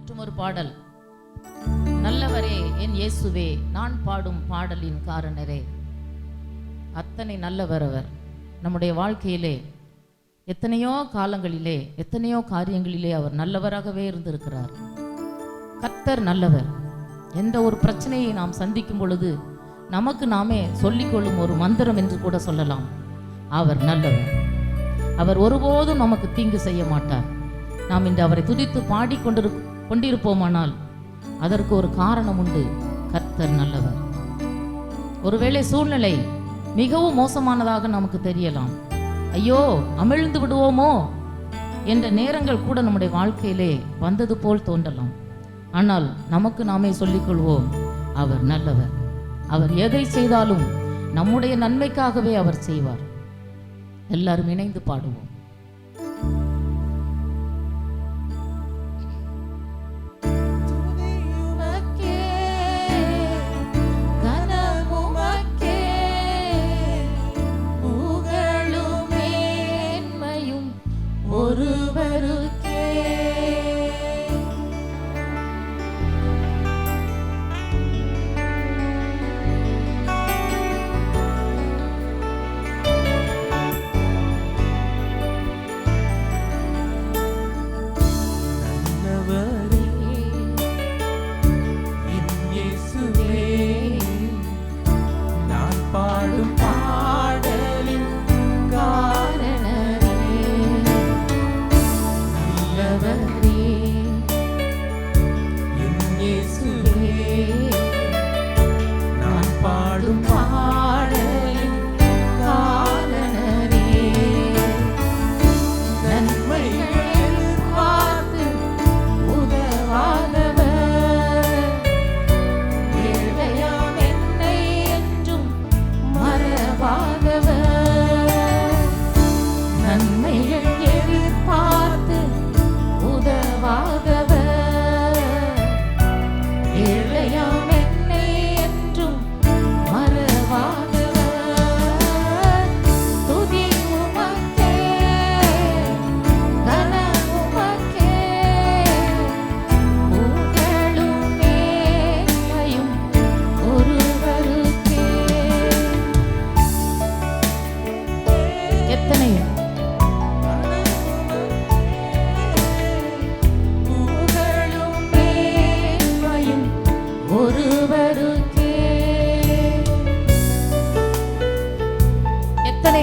மற்றும் ஒரு பாடல், நல்லவரே என் இயேசுவே நான் பாடும் பாடலின் காரணரே. அத்தனை நல்லவர் அவர். நம்முடைய வாழ்க்கையிலே எத்தனையோ காலங்களிலே எத்தனையோ காரியங்களிலே அவர் நல்லவராகவே இருந்திருக்கிறார். கர்த்தர் நல்லவர். எந்த ஒரு பிரச்சனையை நாம் சந்திக்கும் பொழுது நமக்கு நாமே சொல்லிக்கொள்ளும் ஒரு மந்திரம் என்று கூட சொல்லலாம், அவர் நல்லவர். அவர் ஒருபோதும் நமக்கு தீங்கு செய்ய மாட்டார். நாம் இன்று அவரை துதித்து பாடிக்கொண்டிருப்போமானால் அதற்கு ஒரு காரணம் உண்டு. கர்த்தர் நல்லவர். ஒருவேளை சூழ்நிலை மிகவும் மோசமானதாக நமக்கு தெரியலாம். ஐயோ அமிழ்ந்து விடுவோமோ என்ற நேரங்கள் கூட நம்முடைய வாழ்க்கையிலே வந்தது போல் தோன்றலாம். ஆனால் நமக்கு நாமே சொல்லிக்கொள்வோம், அவர் நல்லவர். அவர் எதை செய்தாலும் நம்முடைய நன்மைக்காகவே அவர் செய்வார். எல்லாரும் இணைந்து பாடுவோம்.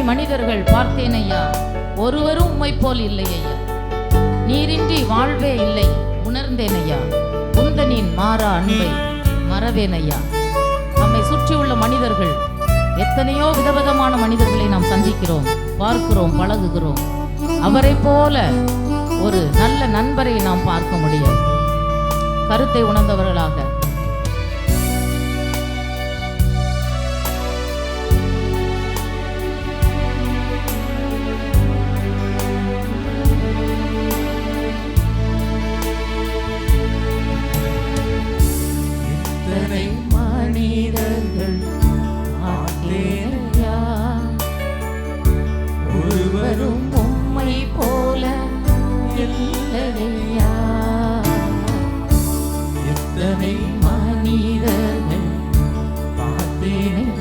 மனிதர்கள் பார்த்தேன் ஐயா, ஒருவரும் உம்மை போல் இல்லை ஐயா. நீரின்றி வாழ்வே இல்லை உணர்ந்தேன் ஐயா. உந்தனின் மாறா அன்பை மறவேன் ஐயா. நம்மை சுற்றியுள்ள மனிதர்கள், எத்தனையோ விதவிதமான மனிதர்களை நாம் சந்திக்கிறோம், பார்க்கிறோம், பழகுகிறோம். அவரை போல ஒரு நல்ல நண்பரை நாம் பார்க்க முடியாது. கருத்தை உணர்ந்தவர்களாக மனிதர்கள் ஒருவரும் உம்மை போல இல்லையா. எத்தனை மனிதர்கள் பார்த்தேன்